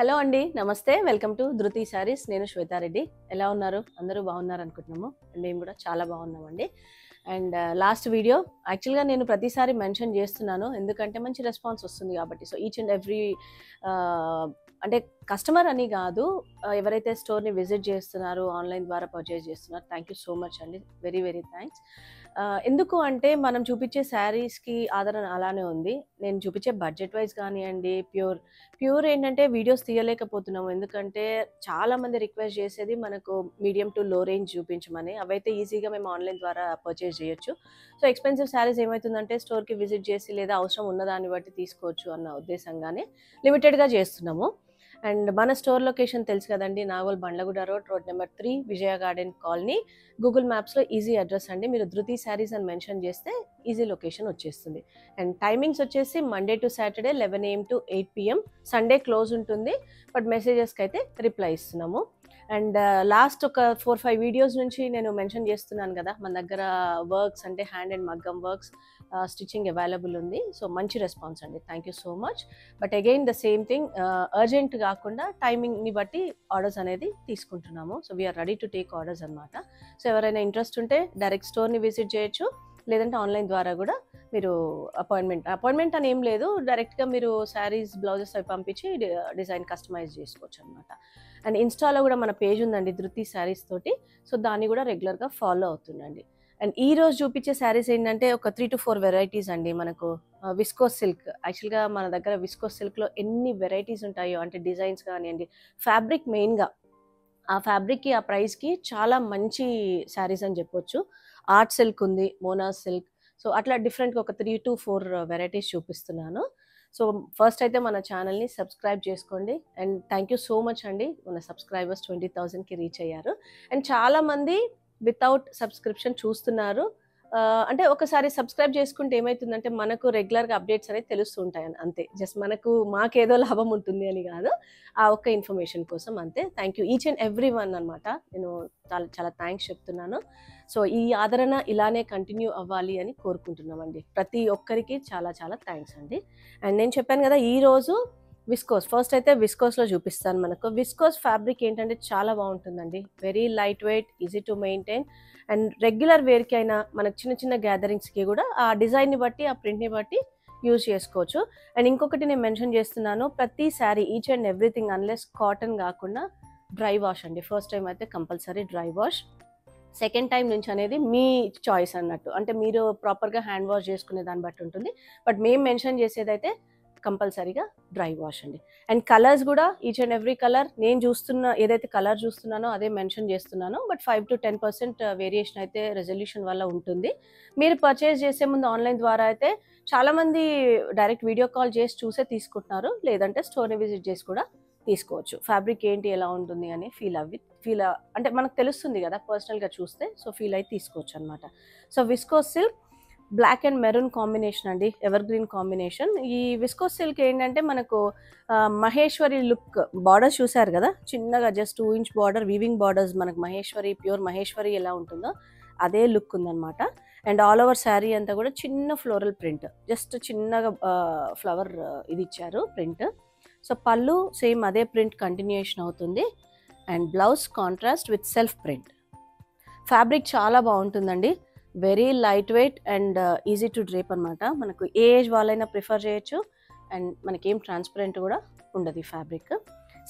Hello అండి, నమస్తే. Welcome to ధృతి శారీస్. నేను శ్వేతారెడ్డి. ఎలా ఉన్నారు? అందరూ బాగున్నారు అనుకుంటున్నాము. మేము కూడా చాలా బాగున్నామండి. అండ్ లాస్ట్ వీడియో యాక్చువల్గా నేను ప్రతిసారి మెన్షన్ చేస్తున్నాను, ఎందుకంటే మంచి రెస్పాన్స్ వస్తుంది కాబట్టి. సో ఈచ్ అండ్ ఎవ్రీ అంటే కస్టమర్ అని కాదు, ఎవరైతే స్టోర్ని విజిట్ చేస్తున్నారో ఆన్లైన్ ద్వారా పర్చేస్ చేస్తున్నారు, థ్యాంక్ యూ సో మచ్ అండి. Very very thanks. ఎందుకు అంటే మనం చూపించే శారీస్కి ఆదరణ అలానే ఉంది. నేను చూపించే బడ్జెట్ వైజ్ కానివ్వండి, ప్యూర్ ఏంటంటే వీడియోస్ తీయలేకపోతున్నాము, ఎందుకంటే చాలామంది రిక్వెస్ట్ చేసేది మనకు మీడియం టు లో రేంజ్ చూపించమని. అవైతే ఈజీగా మేము ఆన్లైన్ ద్వారా పర్చేస్ చేయొచ్చు. సో ఎక్స్పెన్సివ్ శారీస్ ఏమవుతుందంటే స్టోర్కి విజిట్ చేసి లేదా అవసరం ఉన్నదాన్ని బట్టి తీసుకోవచ్చు అన్న ఉద్దేశంగానే లిమిటెడ్గా చేస్తున్నాము. అండ్ మన స్టోర్ లొకేషన్ తెలుసు కదండి, Nagole Bandlaguda road number 3, Vijaya garden colony. Google మ్యాప్స్లో ఈజీ అడ్రస్ అండి. మీరు ధృతి శారీస్ అని మెన్షన్ చేస్తే ఈజీ లొకేషన్ వచ్చేస్తుంది. అండ్ టైమింగ్స్ వచ్చేసి Monday to Saturday 11 AM to 8 PM. Sunday close ఉంటుంది, బట్ మెసేజెస్కి అయితే రిప్లై ఇస్తున్నాము. అండ్ లాస్ట్ ఒక 4-5 వీడియోస్ నుంచి నేను మెన్షన్ చేస్తున్నాను కదా, మన దగ్గర వర్క్స్ అంటే హ్యాండ్ అండ్ మగ్గం వర్క్స్, స్టిచ్చింగ్ అవైలబుల్ ఉంది. సో మంచి రెస్పాన్స్ అండి, thank you so much. But again the same thing, urgent కాకుండా టైమింగ్ని బట్టి ఆర్డర్స్ అనేది తీసుకుంటున్నాము. So we are ready to take orders అనమాట. సో ఎవరైనా ఇంట్రెస్ట్ ఉంటే డైరెక్ట్ స్టోర్ని విజిట్ చేయొచ్చు, లేదంటే ఆన్లైన్ ద్వారా కూడా మీరు అపాయింట్మెంట్ అని ఏం లేదు, డైరెక్ట్గా మీరు శారీస్ బ్లౌజెస్ అవి పంపించి డిజైన్ కస్టమైజ్ చేసుకోవచ్చు అనమాట. అండ్ ఇన్స్టాలో కూడా మన పేజ్ ఉందండి ధృతి శారీస్ తోటి, సో దాన్ని కూడా రెగ్యులర్గా ఫాలో అవుతుండండి. అండ్ ఈ రోజు చూపించే శారీస్ ఏంటంటే ఒక 3 to 4 వెరైటీస్ అండి. మనకు విస్కోస్ సిల్క్, యాక్చువల్గా మన దగ్గర విస్కోస్ సిల్క్లో ఎన్ని వెరైటీస్ ఉంటాయో, అంటే డిజైన్స్ కానివ్వండి, ఫ్యాబ్రిక్ మెయిన్గా ఆ ఫ్యాబ్రిక్కి ఆ ప్రైస్కి చాలా మంచి శారీస్ అని చెప్పొచ్చు. ఆర్ట్ సిల్క్ ఉంది, మోనాస్ సిల్క్, సో అట్లా డిఫరెంట్గా ఒక 3 to 4 వెరైటీస్ చూపిస్తున్నాను. సో ఫస్ట్ అయితే మన ఛానల్ని సబ్స్క్రైబ్ చేసుకోండి. And thank you so much అండి, మన సబ్స్క్రైబర్స్ 20,000కి రీచ్ అయ్యారు. అండ్ చాలామంది వితౌట్ సబ్స్క్రిప్షన్ చూస్తున్నారు. అంటే ఒకసారి సబ్స్క్రైబ్ చేసుకుంటే ఏమవుతుందంటే మనకు రెగ్యులర్గా అప్డేట్స్ అనేది తెలుస్తూ ఉంటాయి అంతే. జస్ట్ మాకేదో లాభం ఉంటుంది అని కాదు, ఆ ఒక్క ఇన్ఫర్మేషన్ కోసం అంతే. Thank you each and every one అనమాట. నేను చాలా చాలా థ్యాంక్స్ చెప్తున్నాను. సో ఈ ఆదరణ ఇలానే కంటిన్యూ అవ్వాలి అని కోరుకుంటున్నామండి. ప్రతి ఒక్కరికి చాలా చాలా థ్యాంక్స్ అండి. అండ్ నేను చెప్పాను కదా, ఈరోజు విస్కోస్, ఫస్ట్ అయితే విస్కోస్లో చూపిస్తాను. మనకు విస్కోస్ ఫ్యాబ్రిక్ ఏంటంటే చాలా బాగుంటుందండి, very light wait, easy to maintain. And regular వేర్కి అయినా మనకు చిన్న చిన్న గ్యాదరింగ్స్కి కూడా ఆ డిజైన్ని బట్టి ఆ ప్రింట్ని బట్టి యూజ్ చేసుకోవచ్చు. అండ్ ఇంకొకటి నేను మెన్షన్ చేస్తున్నాను, ప్రతి sari each and everything unless cotton కాకుండా డ్రై వాష్ అండి. ఫస్ట్ టైం అయితే compulsory dry wash, second time నుంచి అనేది మీ చాయిస్ అన్నట్టు, అంటే మీరు ప్రాపర్గా హ్యాండ్ వాష్ చేసుకునే దాన్ని బట్టి ఉంటుంది. బట్ మేము మెన్షన్ చేసేదైతే కంపల్సరీగా డ్రై వాష్ అండి. అండ్ కలర్స్ కూడా ఈచ్ అండ్ ఎవ్రీ కలర్ నేను ఏదైతే కలర్ చూస్తున్నానో అదే మెన్షన్ చేస్తున్నాను. బట్ 5 to 10% వేరియేషన్ అయితే రెజల్యూషన్ వల్ల ఉంటుంది. మీరు పర్చేస్ చేసే ముందు ఆన్లైన్ ద్వారా అయితే చాలామంది డైరెక్ట్ వీడియో కాల్ చేసి చూసే తీసుకుంటున్నారు, లేదంటే స్టోర్ని విజిట్ చేసి కూడా తీసుకోవచ్చు. ఫ్యాబ్రిక్ ఏంటి ఎలా ఉంటుంది అని ఫీల్ అంటే మనకు తెలుస్తుంది కదా పర్సనల్గా చూస్తే, సో ఫీల్ అయితే తీసుకోవచ్చు అనమాట. So viscose silk black and maroon combination అండి, ఎవర్ గ్రీన్ కాంబినేషన్. ఈ విస్కోస్ సిల్క్ ఏంటంటే మనకు మహేశ్వరి లుక్, బార్డర్స్ చూసారు కదా, చిన్నగా just 2 inch border, weaving borders, మనకు మహేశ్వరి, ప్యూర్ మహేశ్వరి ఎలా ఉంటుందో అదే లుక్ ఉందన్నమాట. అండ్ ఆల్ ఓవర్ శారీ అంతా కూడా చిన్న ఫ్లోరల్ ప్రింట్, జస్ట్ చిన్నగా ఫ్లవర్ ఇది ఇచ్చారు ప్రింట్. సో పళ్ళు సేమ్ అదే ప్రింట్ కంటిన్యూషన్ అవుతుంది. And blouse contrast with self print. Fabric చాలా బాగుంటుందండి, very light wait and easy to drape అనమాట. మనకు ఏ ఏజ్ వాళ్ళైనా ప్రిఫర్ చేయొచ్చు. అండ్ మనకేం ట్రాన్స్పరెంట్ కూడా ఉండదు ఈ ఫ్యాబ్రిక్.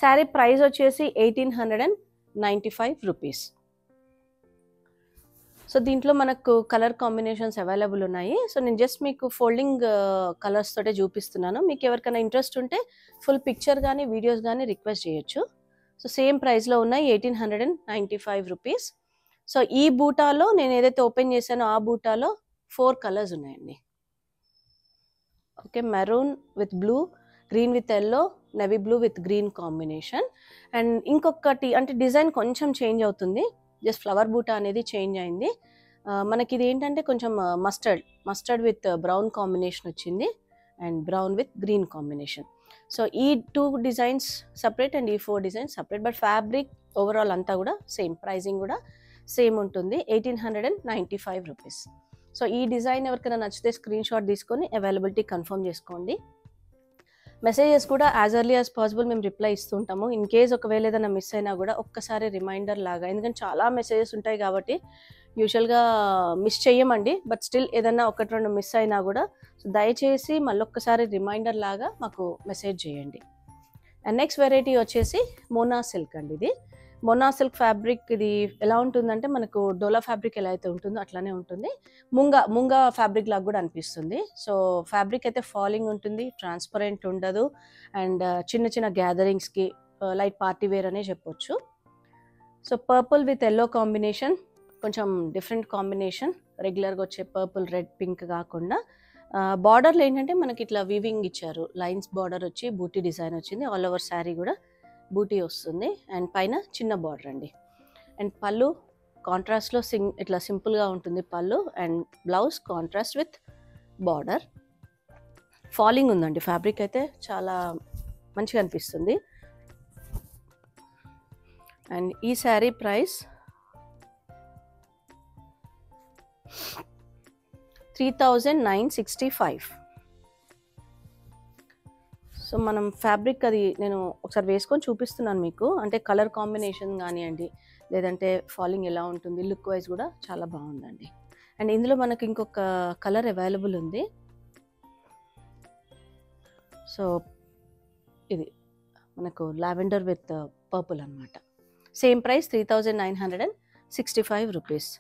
శారీ ప్రైస్ వచ్చేసి 1895 రూపీస్. సో దీంట్లో మనకు కలర్ కాంబినేషన్స్ అవైలబుల్ ఉన్నాయి. సో నేను జస్ట్ మీకు ఫోల్డింగ్ కలర్స్ తోటే చూపిస్తున్నాను. మీకు ఎవరికైనా ఇంట్రెస్ట్ ఉంటే ఫుల్ పిక్చర్ కానీ వీడియోస్ కానీ రిక్వెస్ట్ చేయొచ్చు. సో సేమ్ ప్రైస్లో ఉన్నాయి, 1895 రూపీస్. సో ఈ బూటాలో నేను ఏదైతే ఓపెన్ చేశానో ఆ బూటాలో 4 కలర్స్ ఉన్నాయండి. Okay, maroon with blue, green with yellow, navy blue with green combination. And ఇంకొకటి అంటే డిజైన్ కొంచెం చేంజ్ అవుతుంది, జస్ట్ ఫ్లవర్ బూటా అనేది చేంజ్ అయింది. మనకి ఇది ఏంటంటే కొంచెం మస్టర్డ్ విత్ బ్రౌన్ కాంబినేషన్ వచ్చింది, and brown with green combination. So ఈ 2 డిజైన్స్ సపరేట్ అండ్ ఈ 4 designs separate, but fabric overall అంతా కూడా సేమ్, ప్రైజింగ్ కూడా సేమ్ ఉంటుంది, 1895 రూపీస్. సో ఈ డిజైన్ ఎవరికైనా నచ్చితే స్క్రీన్ షాట్ తీసుకొని అవైలబిలిటీ కన్ఫర్మ్ చేసుకోండి. మెసేజెస్ కూడా యాజ్ ఎర్లీ యాజ్ పాసిబుల్ మేము రిప్లై ఇస్తుంటాము. ఇన్ కేస్ ఒకవేళ ఏదైనా మిస్ అయినా కూడా ఒక్కసారి రిమైండర్ లాగా, ఎందుకంటే చాలా మెసేజెస్ ఉంటాయి కాబట్టి యూజువల్గా మిస్ చెయ్యమండి. బట్ స్టిల్ ఏదైనా ఒకటి రెండు మిస్ అయినా కూడా దయచేసి మళ్ళొక్కసారి రిమైండర్ లాగా మాకు మెసేజ్ చేయండి. అండ్ నెక్స్ట్ వెరైటీ వచ్చేసి మోనా సిల్క్ అండి. ఇది మోనా సిల్క్ ఫ్యాబ్రిక్. ఇది ఎలా ఉంటుందంటే మనకు డోలా ఫ్యాబ్రిక్ ఎలా అయితే ఉంటుందో అట్లానే ఉంటుంది. ముంగా ఫ్యాబ్రిక్ లాగా కూడా అనిపిస్తుంది. సో ఫ్యాబ్రిక్ అయితే ఫాలింగ్ ఉంటుంది, ట్రాన్స్పరెంట్ ఉండదు. అండ్ చిన్న చిన్న గ్యాదరింగ్స్కి లైట్ పార్టీ వేర్ అనే చెప్పొచ్చు. So purple with yellow combination, కొంచెం డిఫరెంట్ కాంబినేషన్. రెగ్యులర్గా వచ్చే పర్పుల్, రెడ్, పింక్ కాకుండా బార్డర్లో ఏంటంటే మనకి ఇట్లా వీవింగ్ ఇచ్చారు. లైన్స్ బార్డర్ వచ్చి బూటీ డిజైన్ వచ్చింది. ఆల్ ఓవర్ శారీ కూడా బూటీ వస్తుంది. అండ్ పైన చిన్న బార్డర్ అండి. అండ్ పళ్ళు కాంట్రాస్ట్లో ఇట్లా సింపుల్గా ఉంటుంది పళ్ళు. And blouse contrast with border. Falling ఉందండి ఫ్యాబ్రిక్ అయితే, చాలా మంచిగా అనిపిస్తుంది. అండ్ ఈ శారీ ప్రైస్ 3,965. సో మనం ఫ్యాబ్రిక్ అది నేను ఒకసారి వేసుకొని చూపిస్తున్నాను మీకు. అంటే కలర్ కాంబినేషన్ కానివ్వండి, లేదంటే ఫాలింగ్ ఎలా ఉంటుంది, లుక్ వైజ్ కూడా చాలా బాగుందండి. అండ్ ఇందులో మనకి ఇంకొక కలర్ అవైలబుల్ ఉంది. సో ఇది మనకు లావెండర్ విత్ పర్పుల్ అనమాట. Same price 3,965 rupees.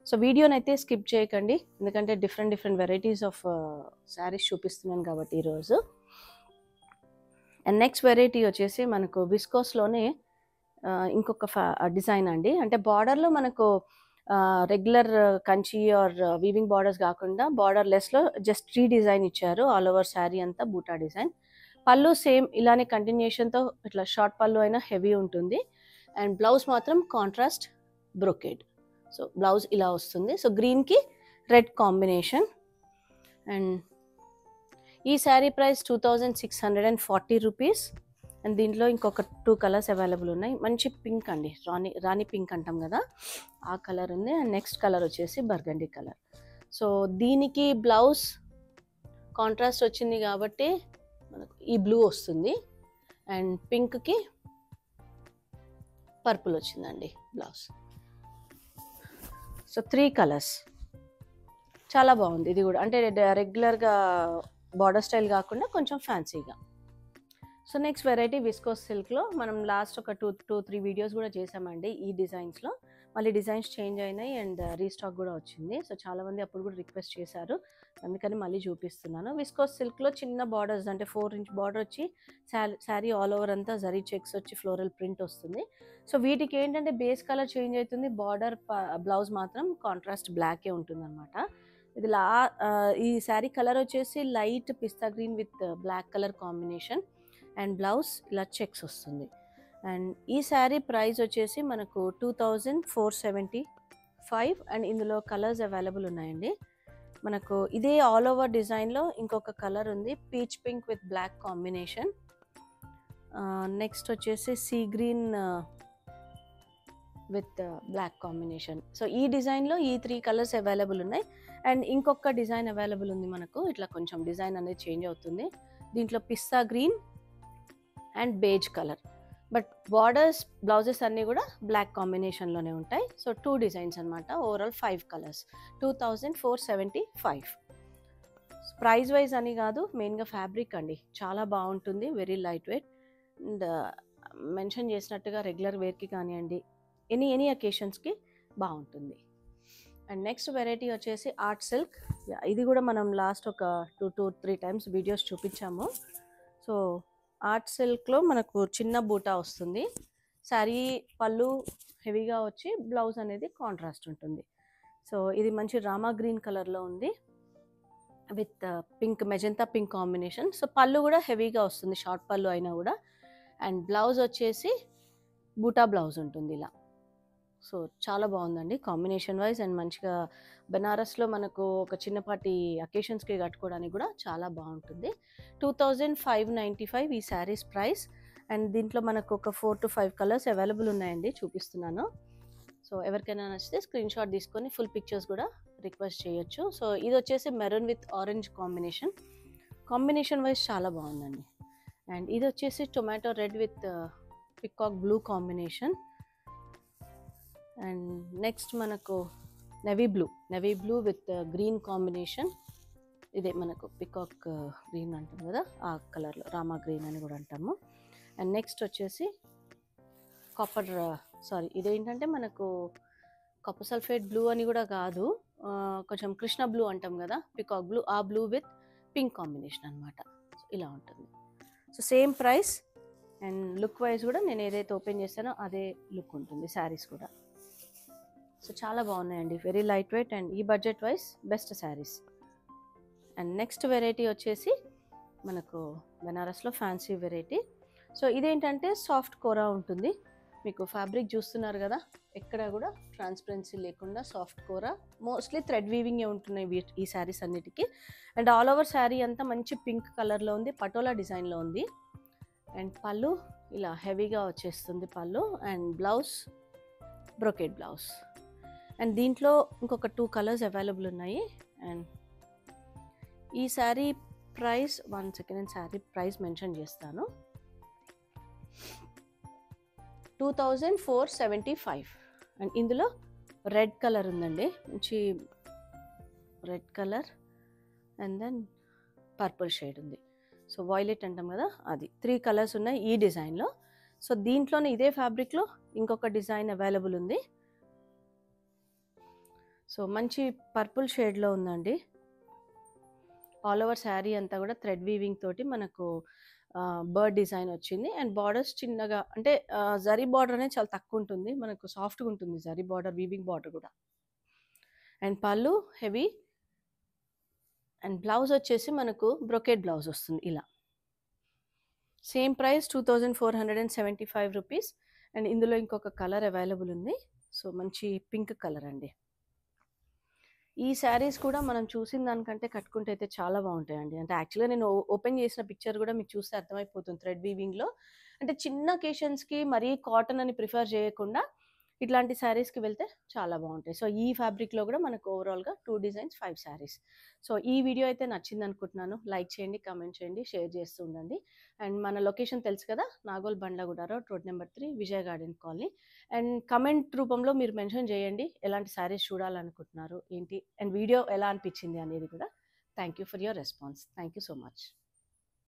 సో వీడియోనైతే స్కిప్ చేయకండి, ఎందుకంటే డిఫరెంట్ వెరైటీస్ ఆఫ్ శారీస్ చూపిస్తున్నాను కాబట్టి ఈరోజు. అండ్ నెక్స్ట్ వెరైటీ వచ్చేసి మనకు విస్కోస్లోనే ఇంకొక డిజైన్ అండి. అంటే బార్డర్లో మనకు regular Kanchi are weaving borders కాకుండా బార్డర్ లెస్లో జస్ట్ ట్రీ డిజైన్ ఇచ్చారు. ఆల్ ఓవర్ శారీ అంతా బూటా డిజైన్. పళ్ళు సేమ్ ఇలానే కంటిన్యూషన్తో ఇట్లా షార్ట్ పళ్ళు అయినా హెవీ ఉంటుంది. అండ్ బ్లౌజ్ మాత్రం కాంట్రాస్ట్ బ్రొకేడ్. సో బ్లౌజ్ ఇలా వస్తుంది. సో గ్రీన్కి రెడ్ కాంబినేషన్. అండ్ ఈ శారీ ప్రైస్ 2,640 రూపీస్. అండ్ దీంట్లో ఇంకొక 2 కలర్స్ అవైలబుల్ ఉన్నాయి. మంచి పింక్ అండి, రాణి పింక్ అంటాం కదా, ఆ కలర్ ఉంది. అండ్ నెక్స్ట్ కలర్ వచ్చేసి బర్గండీ కలర్. సో దీనికి బ్లౌజ్ కాంట్రాస్ట్ వచ్చింది కాబట్టి మనకు ఈ బ్లూ వస్తుంది. అండ్ పింక్కి పర్పుల్ వచ్చిందండి బ్లౌజ్. సో 3 కలర్స్, చాలా బాగుంది. ఇది కూడా అంటే రెగ్యులర్గా బార్డర్ స్టైల్ కాకుండా కొంచెం ఫ్యాన్సీగా. సో నెక్స్ట్ వెరైటీ విస్కోస్ సిల్క్లో మనం లాస్ట్ ఒక 2-3 వీడియోస్ కూడా చేసామండి ఈ డిజైన్స్లో. మళ్ళీ డిజైన్స్ చేంజ్ అయినాయి అండ్ రీస్టాక్ కూడా వచ్చింది. సో చాలామంది అప్పుడు కూడా రిక్వెస్ట్ చేశారు, అందుకని మళ్ళీ చూపిస్తున్నాను. విస్కోస్ సిల్క్లో చిన్న బార్డర్స్, అంటే 4 ఇంచ్ బార్డర్ వచ్చి శారీ ఆల్ ఓవర్ అంతా జరీ చెక్స్ వచ్చి ఫ్లోరల్ ప్రింట్ వస్తుంది. సో వీటికి ఏంటంటే బేస్ కలర్ చేంజ్ అవుతుంది, బార్డర్ బ్లౌజ్ మాత్రం కాంట్రాస్ట్ బ్లాకే ఉంటుంది అనమాట. ఇది ఈ శారీ కలర్ వచ్చేసి light pista green with black colour combination. And blouse ఇలా చెక్స్ వస్తుంది. అండ్ ఈ శారీ ప్రైస్ వచ్చేసి మనకు 2,475. అండ్ ఇందులో కలర్స్ అవైలబుల్ ఉన్నాయండి. మనకు ఇదే ఆల్ ఓవర్ డిజైన్లో ఇంకొక కలర్ ఉంది, peach pink with black combination. Next వచ్చేసి sea green with black combination. So ఈ డిజైన్లో ఈ 3 కలర్స్ అవైలబుల్ ఉన్నాయి. అండ్ ఇంకొక డిజైన్ అవైలబుల్ ఉంది మనకు, ఇట్లా కొంచెం డిజైన్ అనేది చేంజ్ అవుతుంది. దీంట్లో పిస్తా green and beige colour. But borders, blouses అన్నీ కూడా బ్లాక్ కాంబినేషన్లోనే ఉంటాయి. సో 2 డిజైన్స్ అనమాట, ఓవరాల్ 5 కలర్స్. 2,475. ప్రైస్ వైజ్ అని కాదు, మెయిన్గా ఫ్యాబ్రిక్ అండి చాలా బాగుంటుంది, very light wait. And mention చేసినట్టుగా రెగ్యులర్ వేర్కి కానివ్వండి, ఎనీ అకేషన్స్కి బాగుంటుంది. అండ్ నెక్స్ట్ వెరైటీ వచ్చేసి ఆర్ట్ సిల్క్. ఇది కూడా మనం లాస్ట్ ఒక 2-3 టైమ్స్ వీడియోస్ చూపించాము. సో ఆర్ట్ సిల్క్లో మనకు చిన్న బూటా వస్తుంది. శారీ పళ్ళు హెవీగా వచ్చి బ్లౌజ్ అనేది కాంట్రాస్ట్ ఉంటుంది. సో ఇది మంచి రామా గ్రీన్ కలర్లో ఉంది with pink, magenta pink combination. So పళ్ళు కూడా హెవీగా వస్తుంది, షార్ట్ పళ్ళు అయినా కూడా. అండ్ బ్లౌజ్ వచ్చేసి బూటా బ్లౌజ్ ఉంటుంది ఇలా. సో చాలా బాగుందండి కాంబినేషన్ వైజ్. అండ్ మంచిగా బెనారస్లో మనకు ఒక చిన్నపాటి అకేషన్స్కి కట్టుకోవడానికి కూడా చాలా బాగుంటుంది. 2,595 ఈ శారీస్ ప్రైస్. అండ్ దీంట్లో మనకు ఒక 4-5 కలర్స్ అవైలబుల్ ఉన్నాయండి, చూపిస్తున్నాను. సో ఎవరికైనా నచ్చితే స్క్రీన్ షాట్ తీసుకొని ఫుల్ పిక్చర్స్ కూడా రిక్వెస్ట్ చేయొచ్చు. సో ఇది వచ్చేసి maroon with orange combination wise చాలా బాగుందండి. అండ్ ఇది వచ్చేసి tomato red with peacock blue combination. And next మనకు navy blue with green combination. ఇదే మనకు పికాక్ గ్రీన్ అంటాం కదా, ఆ కలర్లో రామా గ్రీన్ అని కూడా అంటాము. అండ్ నెక్స్ట్ వచ్చేసి ఇదేంటంటే మనకు కాపర్ సల్ఫేట్ బ్లూ అని కూడా కాదు, కొంచెం కృష్ణ బ్లూ అంటాం కదా, పికాక్ బ్లూ, ఆ బ్లూ విత్ పింక్ కాంబినేషన్ అనమాట. సో ఇలా ఉంటుంది. So same price and look wise కూడా నేను ఏదైతే ఓపెన్ చేస్తానో అదే లుక్ ఉంటుంది శారీస్ కూడా. సో చాలా బాగున్నాయండి, వెరీ లైట్ వెయిట్ అండ్ ఈ budget wise best saris. And next variety వచ్చేసి మనకు బెనారస్లో ఫ్యాన్సీ వెరైటీ. సో ఇదేంటంటే సాఫ్ట్ కోరా ఉంటుంది, మీకు ఫ్యాబ్రిక్ చూస్తున్నారు కదా, ఎక్కడ కూడా ట్రాన్స్పరెన్సీ లేకుండా సాఫ్ట్ కోరా, మోస్ట్లీ థ్రెడ్ వీవింగే ఉంటున్నాయి ఈ శారీస్ అన్నిటికీ. అండ్ ఆల్ ఓవర్ శారీ అంతా మంచి పింక్ కలర్లో ఉంది, పటోలా డిజైన్లో ఉంది. అండ్ పళ్ళు ఇలా హెవీగా వచ్చేస్తుంది పళ్ళు. And blouse brocade blouse. And దీంట్లో ఇంకొక 2 కలర్స్ అవైలబుల్ ఉన్నాయి. అండ్ ఈ శారీ ప్రైస్ 1 సెకండ్, నేను శారీ ప్రైస్ మెన్షన్ చేస్తాను, 2475. అండ్ ఇందులో రెడ్ కలర్ ఉందండి, మంచి red colour and then purple shade ఉంది. సో వాయిలెట్ అంటాం కదా, అది 3 కలర్స్ ఉన్నాయి ఈ డిజైన్లో. సో దీంట్లోనే ఇదే ఫ్యాబ్రిక్లో ఇంకొక డిజైన్ అవైలబుల్ ఉంది. సో మంచి పర్పుల్ షేడ్లో ఉందండి. ఆల్ ఓవర్ శారీ అంతా కూడా థ్రెడ్ వీవింగ్ తోటి మనకు బర్డ్ డిజైన్ వచ్చింది. అండ్ బార్డర్స్ చిన్నగా, అంటే జరీ బార్డర్ అనేది చాలా తక్కువ ఉంటుంది, మనకు సాఫ్ట్గా ఉంటుంది జరీ బార్డర్, వీవింగ్ బార్డర్ కూడా. అండ్ పళ్ళు హెవీ. అండ్ బ్లౌజ్ వచ్చేసి మనకు బ్రొకెట్ బ్లౌజ్ వస్తుంది ఇలా. Same price 2475 rupees. అండ్ ఇందులో ఇంకొక కలర్ అవైలబుల్ ఉంది, సో మంచి పింక్ కలర్ అండి. ఈ శారీస్ కూడా మనం చూసిన దానికంటే కట్టుకుంటే అయితే చాలా బాగుంటాయండి. అంటే యాక్చువల్గా నేను ఓపెన్ చేసిన పిక్చర్ కూడా మీకు చూస్తే అర్థమైపోతుంది థ్రెడ్ వీవింగ్లో. అంటే చిన్న ఒకేషన్స్కి మరీ కాటన్ అని ప్రిఫర్ చేయకుండా ఇట్లాంటి శారీస్కి వెళ్తే చాలా బాగుంటాయి. సో ఈ ఫ్యాబ్రిక్లో కూడా మనకు ఓవరాల్గా 2 డిజైన్స్ 5 శారీస్. సో ఈ వీడియో అయితే నచ్చింది అనుకుంటున్నాను. లైక్ చేయండి, కామెంట్ చేయండి, షేర్ చేస్తూ ఉండండి. అండ్ మన లొకేషన్ తెలుసు కదా, Nagole Bandlaguda road number 3, Vijaya garden colony. And comment రూపంలో మీరు మెన్షన్ చేయండి ఎలాంటి శారీస్ చూడాలనుకుంటున్నారు ఏంటి, అండ్ వీడియో ఎలా అనిపించింది అనేది కూడా. Thank you for your response. Thank you so much.